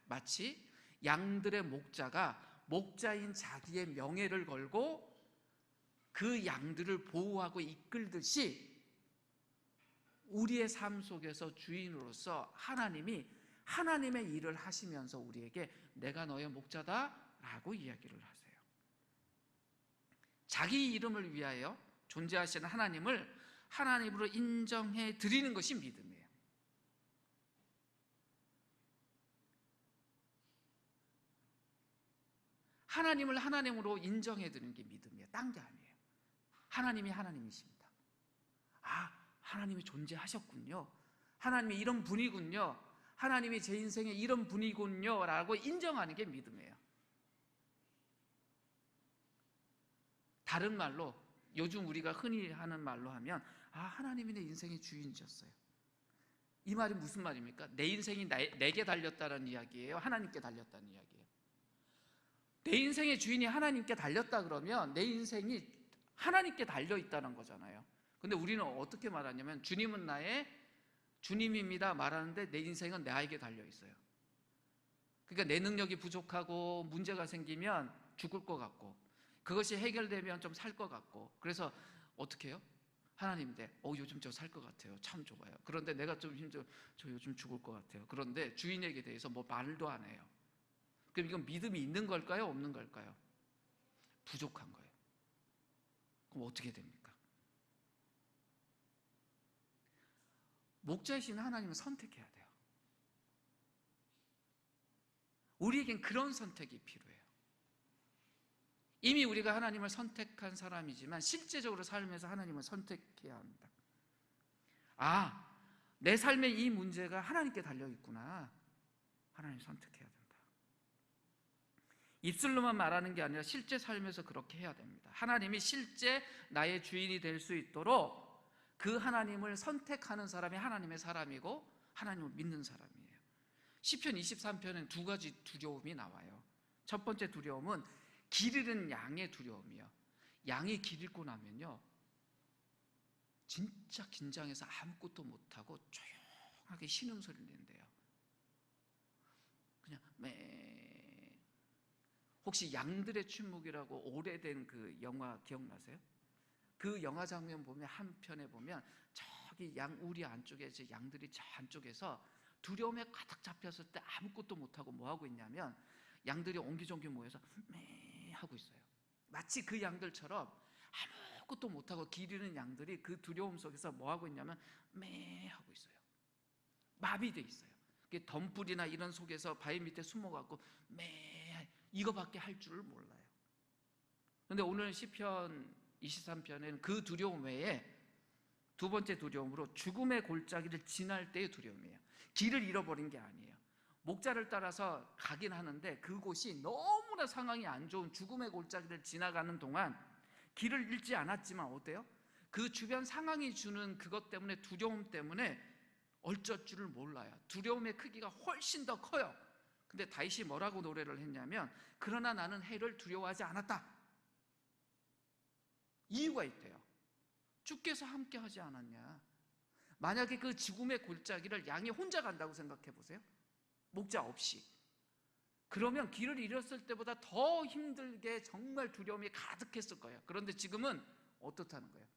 마치 양들의 목자가 목자인 자기의 명예를 걸고 그 양들을 보호하고 이끌듯이 우리의 삶 속에서 주인으로서 하나님이 하나님의 일을 하시면서 우리에게 내가 너의 목자다라고 이야기를 하세요. 자기 이름을 위하여 존재하시는 하나님을 하나님으로 인정해 드리는 것이 믿음이에요. 하나님을 하나님으로 인정해 드리는 게 믿음이에요. 딴 게 아니에요. 하나님이 하나님이십니다. 아, 하나님이 존재하셨군요. 하나님이 이런 분이군요. 하나님이 제 인생에 이런 분이군요 라고 인정하는 게 믿음이에요. 다른 말로 요즘 우리가 흔히 하는 말로 하면 하나님이 내 인생의 주인이셨어요. 이 말이 무슨 말입니까? 내 인생이 내게 달렸다는 이야기예요? 하나님께 달렸다는 이야기예요? 내 인생의 주인이 하나님께 달렸다 그러면 내 인생이 하나님께 달려있다는 거잖아요. 근데 우리는 어떻게 말하냐면 주님은 나의 주님입니다 말하는데 내 인생은 나에게 달려있어요. 그러니까 내 능력이 부족하고 문제가 생기면 죽을 것 같고 그것이 해결되면 좀 살 것 같고 그래서 어떻게 해요? 하나님인데 요즘 저 살 것 같아요. 참 좋아요. 그런데 내가 좀 힘들어. 저 요즘 죽을 것 같아요. 그런데 주인에게 대해서 뭐 말도 안 해요. 그럼 이건 믿음이 있는 걸까요? 없는 걸까요? 부족한 거예요. 그럼 어떻게 됩니까? 목자이신 하나님은 선택해야 돼요. 우리에겐 그런 선택이 필요해요. 이미 우리가 하나님을 선택한 사람이지만 실제적으로 삶에서 하나님을 선택해야 합니다. 내 삶의 이 문제가 하나님께 달려있구나. 하나님 선택해야 된다. 입술로만 말하는 게 아니라 실제 삶에서 그렇게 해야 됩니다. 하나님이 실제 나의 주인이 될 수 있도록 그 하나님을 선택하는 사람이 하나님의 사람이고 하나님을 믿는 사람이에요. 시편 23편은 두 가지 두려움이 나와요. 첫 번째 두려움은 길 잃은 양의 두려움이요. 양이 길 잃고 나면요 진짜 긴장해서 아무것도 못하고 조용하게 신음소리를 낸대요. 그냥 혹시 양들의 침묵이라고 오래된 그 영화 기억나세요? 그 영화 장면 보면 한편에 보면 저기 양 우리 안쪽에 양들이 저 안쪽에서 두려움에 가득 잡혔을 때 아무것도 못하고 뭐 하고 있냐면 양들이 옹기종기 모여서 하고 있어요. 마치 그 양들처럼 아무것도 못하고 길 잃은 양들이 그 두려움 속에서 뭐 하고 있냐면 하고 있어요. 마비돼 있어요. 덤불이나 이런 속에서 바위 밑에 숨어갖고 매 이거밖에 할 줄을 몰라요. 그런데 오늘 시편 23편에는 그 두려움 외에 두 번째 두려움으로 죽음의 골짜기를 지날 때의 두려움이에요. 길을 잃어버린 게 아니에요. 목자를 따라서 가긴 하는데 그곳이 너무나 상황이 안 좋은 죽음의 골짜기를 지나가는 동안 길을 잃지 않았지만 어때요? 그 주변 상황이 주는 그것 때문에, 두려움 때문에 어쩔 줄을 몰라요. 두려움의 크기가 훨씬 더 커요. 근데 다윗이 뭐라고 노래를 했냐면, 그러나 나는 해를 두려워하지 않았다. 이유가 있대요. 주께서 함께 하지 않았냐. 만약에 그 죽음의 골짜기를 양이 혼자 간다고 생각해 보세요. 목자 없이. 그러면 길을 잃었을 때보다 더 힘들게 정말 두려움이 가득했을 거예요. 그런데 지금은 어떻다는 거예요?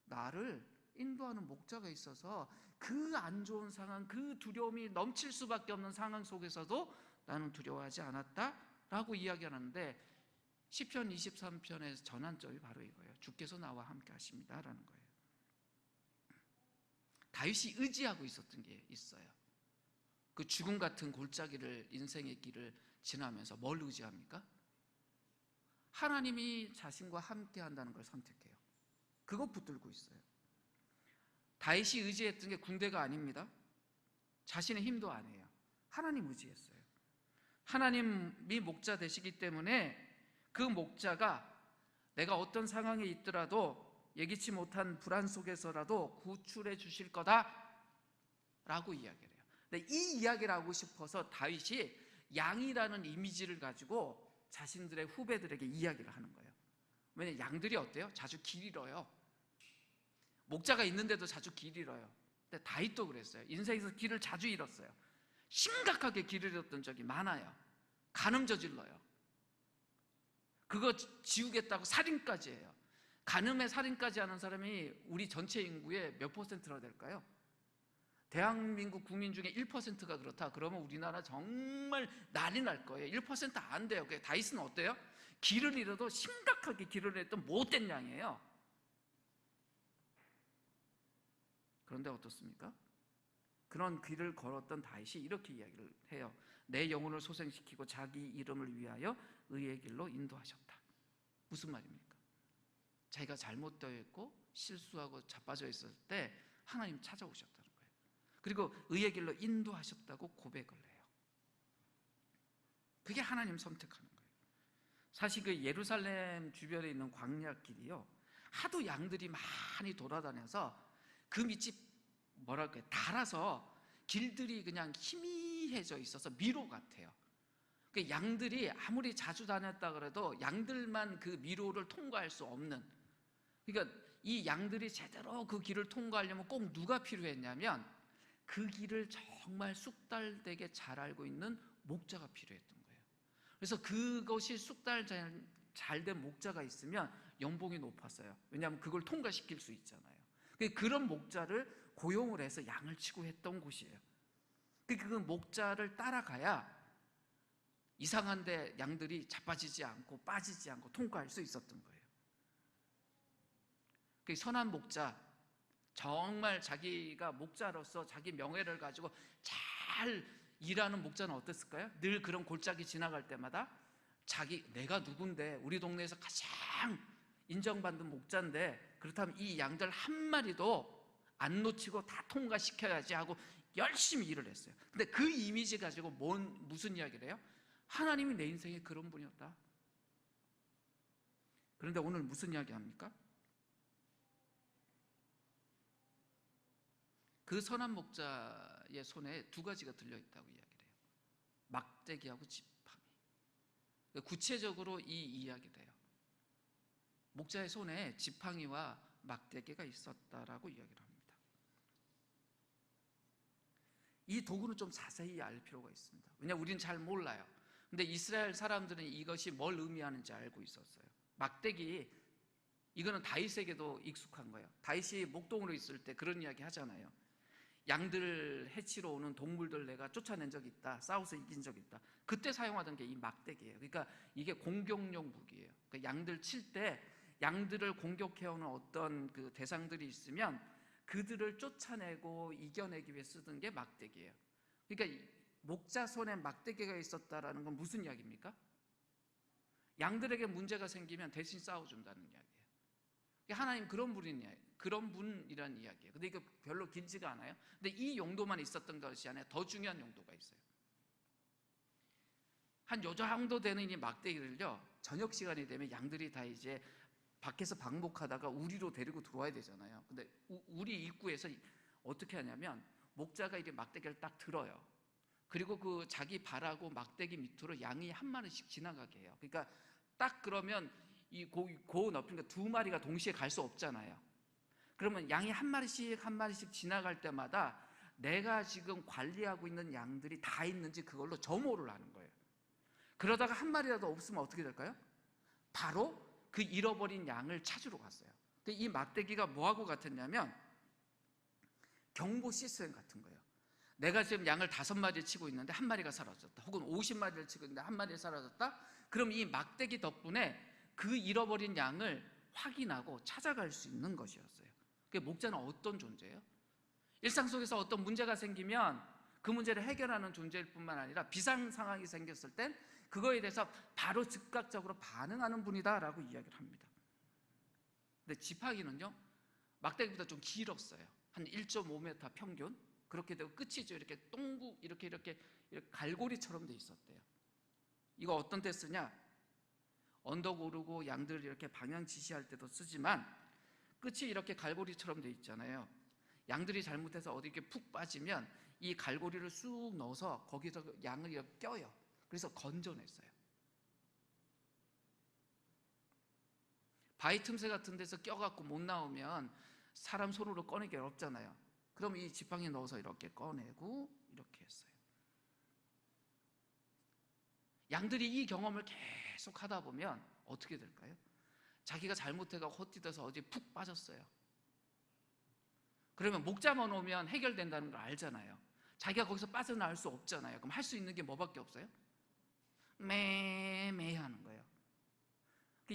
나를 인도하는 목자가 있어서 그 안 좋은 상황, 그 두려움이 넘칠 수밖에 없는 상황 속에서도 나는 두려워하지 않았다 라고 이야기하는데, 시편 23편의 전환점이 바로 이거예요. 주께서 나와 함께 하십니다 라는 거예요. 다윗이 의지하고 있었던 게 있어요. 그 죽음 같은 골짜기를, 인생의 길을 지나면서 뭘 의지합니까? 하나님이 자신과 함께 한다는 걸 선택해요. 그거 붙들고 있어요. 다윗이 의지했던 게 군대가 아닙니다. 자신의 힘도 아니에요. 하나님 의지했어요. 하나님이 목자 되시기 때문에 그 목자가 내가 어떤 상황에 있더라도 예기치 못한 불안 속에서라도 구출해 주실 거다 라고 이야기를 해요. 근데 이 이야기를 하고 싶어서 다윗이 양이라는 이미지를 가지고 자신들의 후배들에게 이야기를 하는 거예요. 왜냐하면 양들이 어때요? 자주 길 잃어요. 목자가 있는데도 자주 길 잃어요. 근데 다윗도 그랬어요. 인생에서 길을 자주 잃었어요. 심각하게 길을 잃었던 적이 많아요. 간음 저질러요. 그거 지우겠다고 살인까지 해요. 간음에 살인까지 하는 사람이 우리 전체 인구의 몇 퍼센트나 될까요? 대한민국 국민 중에 1%가 그렇다. 그러면 우리나라 정말 난리 날 거예요. 1% 안 돼요. 다윗은 어때요? 길을 잃어도 심각하게 길을 잃었던 못된 양이에요. 그런데 어떻습니까? 그런 길을 걸었던 다윗이 이렇게 이야기를 해요. 내 영혼을 소생시키고 자기 이름을 위하여 의의 길로 인도하셨다. 무슨 말입니까? 자기가 잘못되어 있고 실수하고 자빠져 있을 때 하나님 찾아오셨다는 거예요. 그리고 의의 길로 인도하셨다고 고백을 해요. 그게 하나님 선택하는 거예요. 사실 그 예루살렘 주변에 있는 광야길이요, 하도 양들이 많이 돌아다녀서 그 밑이 뭐랄까요, 닳아서 길들이 그냥 희미해져 있어서 미로 같아요. 그 양들이 아무리 자주 다녔다 그래도 양들만 그 미로를 통과할 수 없는, 그러니까 이 양들이 제대로 그 길을 통과하려면 꼭 누가 필요했냐면 그 길을 정말 쑥달되게 잘 알고 있는 목자가 필요했던 거예요. 그래서 그것이 쑥달 잘 된 목자가 있으면 연봉이 높았어요. 왜냐하면 그걸 통과시킬 수 있잖아요. 그런 목자를 고용을 해서 양을 치고 했던 곳이에요. 그 목자를 따라가야 이상한데 양들이 자빠지지 않고 빠지지 않고 통과할 수 있었던 거예요. 그 선한 목자, 정말 자기가 목자로서 자기 명예를 가지고 잘 일하는 목자는 어땠을까요? 늘 그런 골짜기 지나갈 때마다 내가 누군데, 우리 동네에서 가장 인정받는 목자인데 그렇다면 이 양들 한 마리도 안 놓치고 다 통과시켜야지 하고 열심히 일을 했어요. 근데 그 이미지 가지고 무슨 이야기를 해요? 하나님이 내 인생에 그런 분이었다. 그런데 오늘 무슨 이야기 합니까? 그 선한 목자의 손에 두 가지가 들려있다고 이야기를 해요. 막대기하고 지팡이. 구체적으로 이 이야기를 해요. 목자의 손에 지팡이와 막대기가 있었다라고 이야기를 합니다. 이 도구는 좀 자세히 알 필요가 있습니다. 왜냐하면 우리는 잘 몰라요. 근데 이스라엘 사람들은 이것이 뭘 의미하는지 알고 있었어요. 막대기, 이거는 다윗에게도 익숙한 거예요. 다윗이 목동으로 있을 때 그런 이야기 하잖아요. 양들 해치러 오는 동물들 내가 쫓아낸 적이 있다. 싸워서 이긴 적이 있다. 그때 사용하던 게 이 막대기예요. 그러니까 이게 공격용 무기예요. 그러니까 양들 칠 때 양들을 공격해오는 어떤 그 대상들이 있으면 그들을 쫓아내고 이겨내기 위해 쓰던 게 막대기예요. 그러니까 목자 손에 막대기가 있었다라는 건 무슨 이야기입니까? 양들에게 문제가 생기면 대신 싸워준다는 이야기예요. 하나님 그런 분이란 이야기예요. 근데 이거 별로 길지가 않아요. 근데 이 용도만 있었던 것이 아니라 더 중요한 용도가 있어요. 한 요 정도 되는 이 막대기를요, 저녁 시간이 되면 양들이 다 이제 밖에서 방목하다가 우리로 데리고 들어와야 되잖아요. 근데 우리 입구에서 어떻게 하냐면 목자가 이제 막대기를 딱 들어요. 그리고 그 자기 발하고 막대기 밑으로 양이 한 마리씩 지나가게 해요. 그러니까 딱 그러면 이 고 높이니까 두 마리가 동시에 갈 수 없잖아요. 그러면 양이 한 마리씩 지나갈 때마다 내가 지금 관리하고 있는 양들이 다 있는지 그걸로 점호를 하는 거예요. 그러다가 한 마리라도 없으면 어떻게 될까요? 바로 그 잃어버린 양을 찾으러 갔어요. 근데 이 막대기가 뭐하고 같았냐면 경보 시스템 같은 거예요. 내가 지금 양을 5마리를 치고 있는데 한 마리가 사라졌다. 혹은 50마리를 치고 있는데 한 마리가 사라졌다. 그럼 이 막대기 덕분에 그 잃어버린 양을 확인하고 찾아갈 수 있는 것이었어요. 그게 목자는 어떤 존재예요? 일상 속에서 어떤 문제가 생기면 그 문제를 해결하는 존재일 뿐만 아니라 비상 상황이 생겼을 땐 그거에 대해서 바로 즉각적으로 반응하는 분이다라고 이야기를 합니다. 근데 지팡이는요, 막대기보다 좀 길었어요. 한 1.5m 평균. 그렇게 되고 끝이 이렇게 동구 이렇게 갈고리처럼 돼 있었대요. 이거 어떤 때 쓰냐? 언덕 오르고 양들 이렇게 방향 지시할 때도 쓰지만 끝이 이렇게 갈고리처럼 돼 있잖아요. 양들이 잘못해서 어디 이렇게 푹 빠지면 이 갈고리를 쑥 넣어서 거기서 양을 이렇게 껴요. 그래서 건져냈어요. 바위 틈새 같은 데서 껴갖고 못 나오면 사람 손으로 꺼내기 어렵잖아요. 그럼 이 지팡이에 넣어서 이렇게 꺼내고 이렇게 했어요. 양들이 이 경험을 계속 하다 보면 어떻게 될까요? 자기가 잘못해서 헛디뎌서 어디 푹 빠졌어요. 그러면 목자만 오면 해결된다는 걸 알잖아요. 자기가 거기서 빠져나올 수 없잖아요. 그럼 할 수 있는 게 뭐밖에 없어요? 매매 하는 거예요.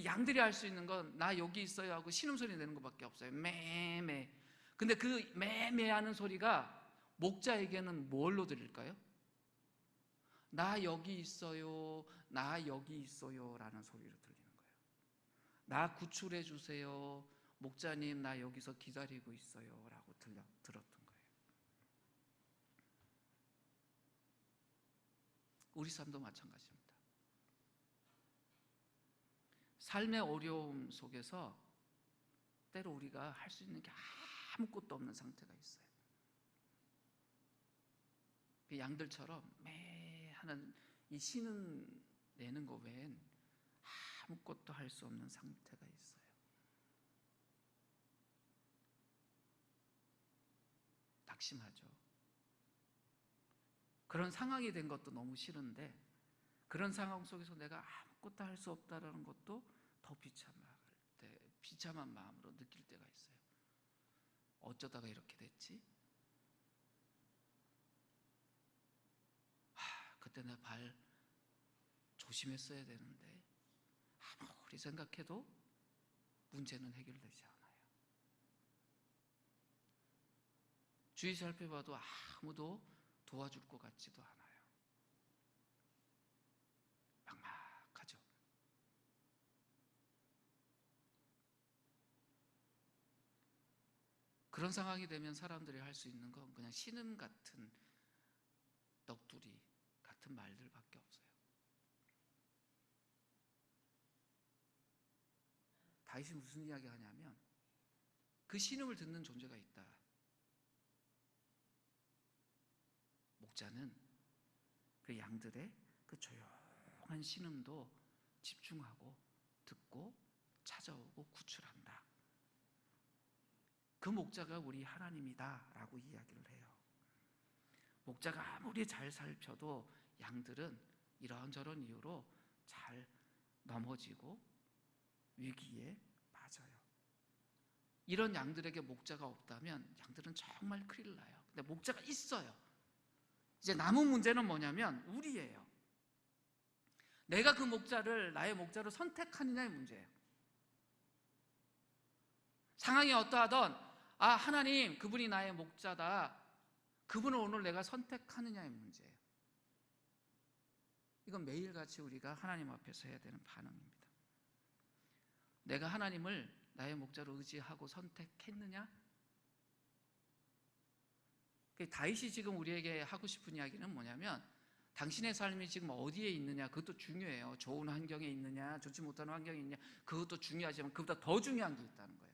양들이 할 수 있는 건 나 여기 있어요 하고 신음소리 내는 것밖에 없어요. 매매. 근데 그 매매하는 소리가 목자에게는 뭘로 들릴까요? 나 여기 있어요, 나 여기 있어요 라는 소리로 들리는 거예요. 나 구출해 주세요, 목자님 나 여기서 기다리고 있어요 라고 들었던 거예요. 우리 삶도 마찬가지입니다. 삶의 어려움 속에서 때로 우리가 할 수 있는 게 아무것도 없는 상태가 있어요. 그 양들처럼 매 하는 이 신은 내는 거 외엔 아무것도 할 수 없는 상태가 있어요. 낙심하죠. 그런 상황이 된 것도 너무 싫은데 그런 상황 속에서 내가 아무것도 할 수 없다라는 것도 더 비참한 마음으로 느낄 때가 있어요. 어쩌다가 이렇게 됐지? 그때 내 발 조심했어야 되는데 아무리 생각해도 문제는 해결되지 않아요. 주위 살펴봐도 아무도 도와줄 것 같지도 않아요. 막막하죠. 그런 상황이 되면 사람들이 할 수 있는 건 그냥 신음 같은 넋두리 같은 말들밖에 없어요. 다윗이 무슨 이야기 하냐면 그 신음을 듣는 존재가 있다. 목자는 그 양들의 그 조용한 신음도 집중하고 듣고 찾아오고 구출한다. 그 목자가 우리 하나님이다 라고 이야기를 해요. 목자가 아무리 잘 살펴도 양들은 이런저런 이유로 잘 넘어지고 위기에 빠져요. 이런 양들에게 목자가 없다면 양들은 정말 큰일 나요. 근데 목자가 있어요. 이제 남은 문제는 뭐냐면 우리예요. 내가 그 목자를 나의 목자로 선택하느냐의 문제예요. 상황이 어떠하든 아, 하나님, 그분이 나의 목자다. 그분을 오늘 내가 선택하느냐의 문제예요. 이건 매일같이 우리가 하나님 앞에서 해야 되는 반응입니다. 내가 하나님을 나의 목자로 의지하고 선택했느냐? 다윗이 지금 우리에게 하고 싶은 이야기는 뭐냐면, 당신의 삶이 지금 어디에 있느냐, 그것도 중요해요. 좋은 환경에 있느냐, 좋지 못한 환경에 있느냐, 그것도 중요하지만 그보다 더 중요한 게 있다는 거예요.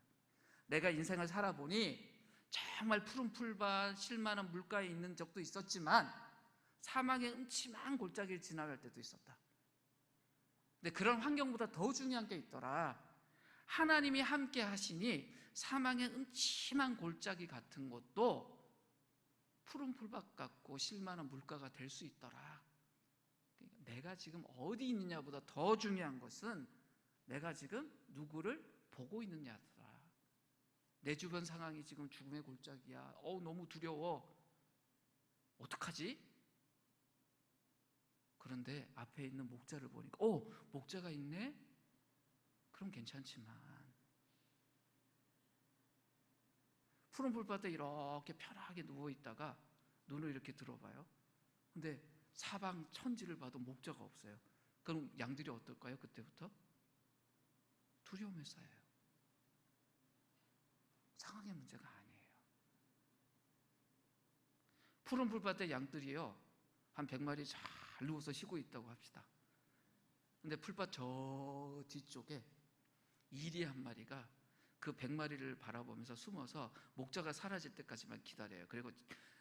내가 인생을 살아보니 정말 푸른 풀밭 실만한 물가에 있는 적도 있었지만 사망의 음침한 골짜기를 지나갈 때도 있었다. 근데 그런 환경보다 더 중요한 게 있더라. 하나님이 함께 하시니 사망의 음침한 골짜기 같은 것도 푸른 풀밭 같고 실만한 물가가 될 수 있더라. 그러니까 내가 지금 어디 있느냐보다 더 중요한 것은 내가 지금 누구를 보고 있느냐더라. 내 주변 상황이 지금 죽음의 골짜기야. 너무 두려워. 어떡하지? 그런데 앞에 있는 목자를 보니까 목자가 있네? 그럼 괜찮지만 푸른 풀밭에 이렇게 편하게 누워있다가 눈을 이렇게 들어봐요. 근데 사방 천지를 봐도 목자가 없어요. 그럼 양들이 어떨까요? 그때부터? 두려움에 쌓여요. 상황의 문제가 아니에요. 푸른 풀밭에 양들이요, 한 100마리 잘 누워서 쉬고 있다고 합시다. 근데 풀밭 저 뒤쪽에 이리 한 마리가 그 100마리를 바라보면서 숨어서 목자가 사라질 때까지만 기다려요. 그리고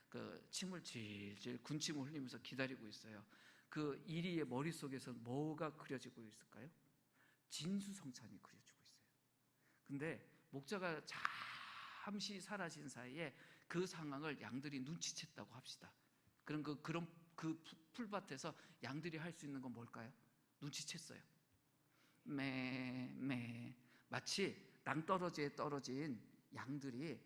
그 침을 질질 군침을 흘리면서 기다리고 있어요. 그 이리의 머릿속에서 뭐가 그려지고 있을까요? 진수성찬이 그려지고 있어요. 근데 목자가 잠시 사라진 사이에 그 상황을 양들이 눈치챘다고 합시다. 그런 그 풀밭에서 양들이 할 수 있는 건 뭘까요? 눈치챘어요. 매 마치 낭떠러지에 떨어진 양들이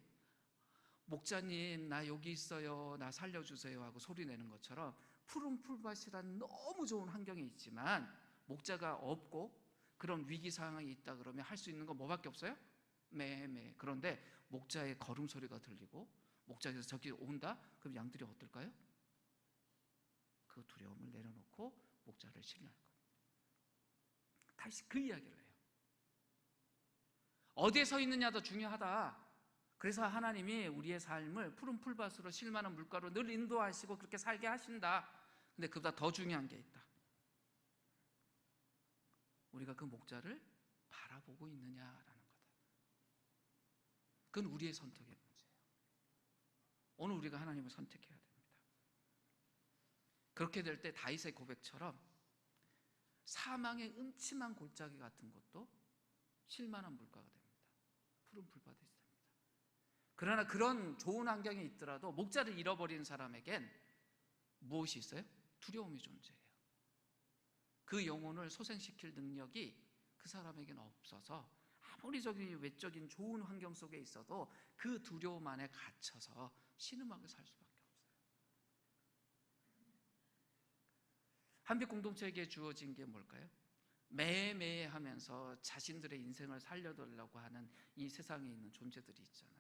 목자님 나 여기 있어요, 나 살려주세요 하고 소리내는 것처럼 푸른 풀밭이란 너무 좋은 환경에 있지만 목자가 없고 그런 위기 상황이 있다 그러면 할 수 있는 건 뭐밖에 없어요? 매. 그런데 목자의 걸음소리가 들리고 목자에서 저기 온다? 그럼 양들이 어떨까요? 그 두려움을 내려놓고 목자를 신뢰할 거예요. 다시 그 이야기를 해요. 어디에 서 있느냐도 중요하다. 그래서 하나님이 우리의 삶을 푸른 풀밭으로 실만한 물가로 늘 인도하시고 그렇게 살게 하신다. 근데 그보다 더 중요한 게 있다. 우리가 그 목자를 바라보고 있느냐라는 거다. 그건 우리의 선택의 문제예요. 오늘 우리가 하나님을 선택해야 됩니다. 그렇게 될 때 다윗의 고백처럼 사망의 음침한 골짜기 같은 것도 실만한 물가가 됩니다. 푸른 풀밭이 됩니다. 그러나 그런 좋은 환경에 있더라도 목자를 잃어버린 사람에겐 무엇이 있어요? 두려움이 존재해요. 그 영혼을 소생시킬 능력이 그 사람에게는 없어서 아무리 저기 외적인 좋은 환경 속에 있어도 그 두려움 안에 갇혀서 신음하게 살 수밖에 없어요. 한빛 공동체에게 주어진 게 뭘까요? 매매하면서 자신들의 인생을 살려달라고 하는 이 세상에 있는 존재들이 있잖아요.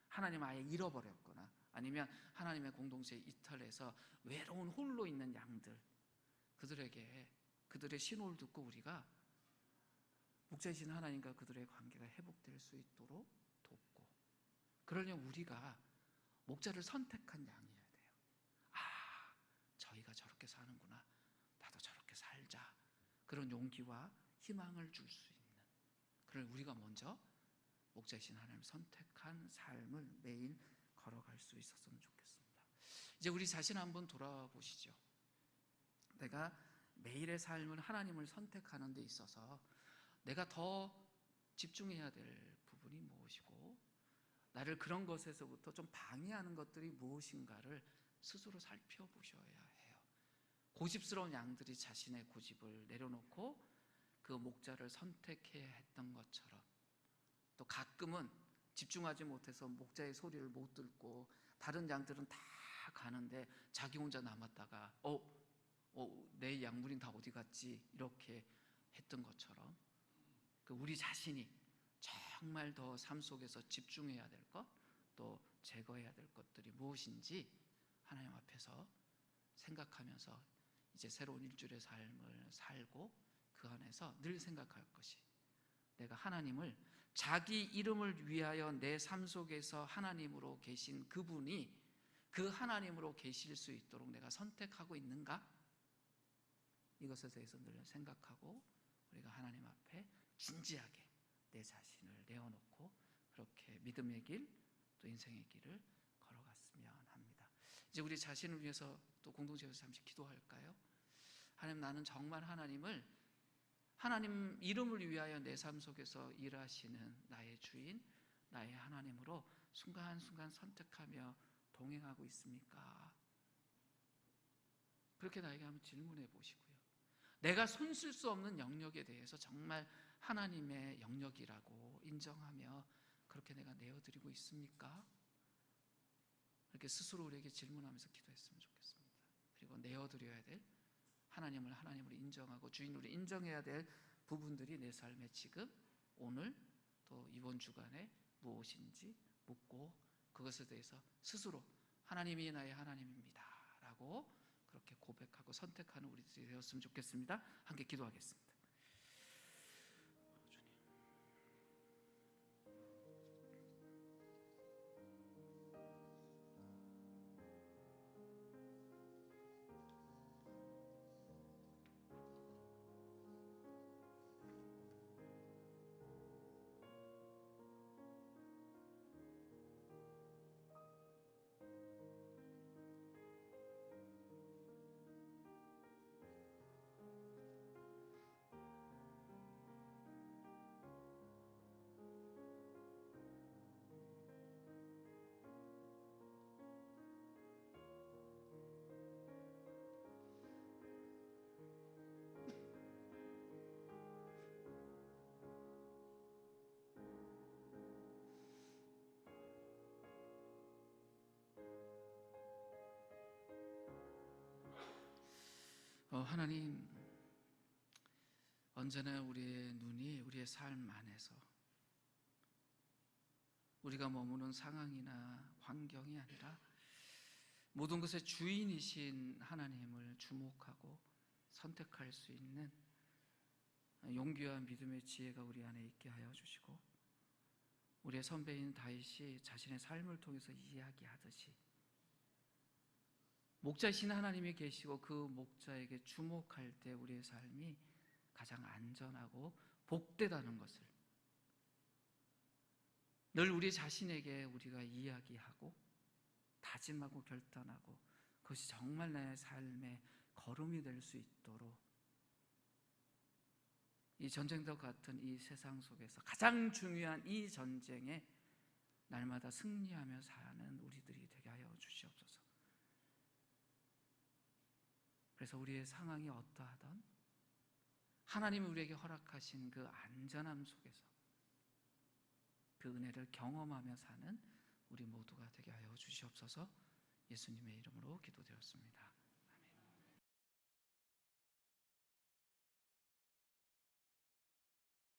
하나님 아예 잃어버렸거나 아니면 하나님의 공동체에 이탈해서 외로운 홀로 있는 양들, 그들에게 그들의 신호를 듣고 우리가 목자이신 하나님과 그들의 관계가 회복될 수 있도록 돕고, 그러려면 우리가 목자를 선택한 양이어야 돼요. 저희가 저렇게 사는구나, 나도 저렇게 살자, 그런 용기와 희망을 줄 수 있는, 그걸 우리가 먼저 목자이신 하나님을 선택한 삶을 매일 걸어갈 수 있었으면 좋겠습니다. 이제 우리 자신 한번 돌아보시죠. 내가 매일의 삶을 하나님을 선택하는 데 있어서 내가 더 집중해야 될 부분이 무엇이고, 나를 그런 것에서부터 좀 방해하는 것들이 무엇인가를 스스로 살펴보셔야 해요. 고집스러운 양들이 자신의 고집을 내려놓고 그 목자를 선택해야 했던 것처럼, 또 가끔은 집중하지 못해서 목자의 소리를 못 듣고 다른 양들은 다 가는데 자기 혼자 남았다가 내 양물인 다 어디 갔지, 이렇게 했던 것처럼 우리 자신이 정말 더 삶 속에서 집중해야 될 것, 또 제거해야 될 것들이 무엇인지 하나님 앞에서 생각하면서 이제 새로운 일주일의 삶을 살고 그 안에서 늘 생각할 것이, 내가 하나님을, 자기 이름을 위하여 내 삶 속에서 하나님으로 계신 그분이 그 하나님으로 계실 수 있도록 내가 선택하고 있는가? 이것에 대해서 늘 생각하고 우리가 하나님 앞에 진지하게 내 자신을 내어놓고 그렇게 믿음의 길, 또 인생의 길을 걸어갔으면 합니다. 이제 우리 자신을 위해서 또 공동체에서 잠시 기도할까요? 하나님, 나는 정말 하나님 이름을 위하여 내 삶 속에서 일하시는 나의 주인, 나의 하나님으로 순간순간 선택하며 동행하고 있습니까? 그렇게 나에게 한번 질문해 보시고요. 내가 손쓸 수 없는 영역에 대해서 정말 하나님의 영역이라고 인정하며 그렇게 내가 내어드리고 있습니까? 이렇게 스스로 우리에게 질문하면서 기도했으면 좋겠습니다. 그리고 내어드려야 될 하나님을 하나님으로 인정하고 주인으로 인정해야 될 부분들이 내 삶에 지금, 오늘, 또 이번 주간에 무엇인지 묻고 그것에 대해서 스스로 하나님이 나의 하나님입니다 라고 그렇게 고백하고 선택하는 우리들이 되었으면 좋겠습니다. 함께 기도하겠습니다. 하나님, 언제나 우리의 눈이 우리의 삶 안에서 우리가 머무는 상황이나 환경이 아니라 모든 것의 주인이신 하나님을 주목하고 선택할 수 있는 용기와 믿음의 지혜가 우리 안에 있게 하여 주시고, 우리의 선배인 다윗이 자신의 삶을 통해서 이야기하듯이 목자이신 하나님이 계시고 그 목자에게 주목할 때 우리의 삶이 가장 안전하고 복되다는 것을 늘 우리 자신에게 우리가 이야기하고 다짐하고 결단하고 그것이 정말 나의 삶의 걸음이 될 수 있도록, 이 전쟁과 같은 이 세상 속에서 가장 중요한 이 전쟁에 날마다 승리하며 사는 우리들이 되게 하여 주시옵소서. 그래서 우리의 상황이 어떠하든 하나님이 우리에게 허락하신 그 안전함 속에서 그 은혜를 경험하며 사는 우리 모두가 되게 하여 주시옵소서. 예수님의 이름으로 기도드렸습니다.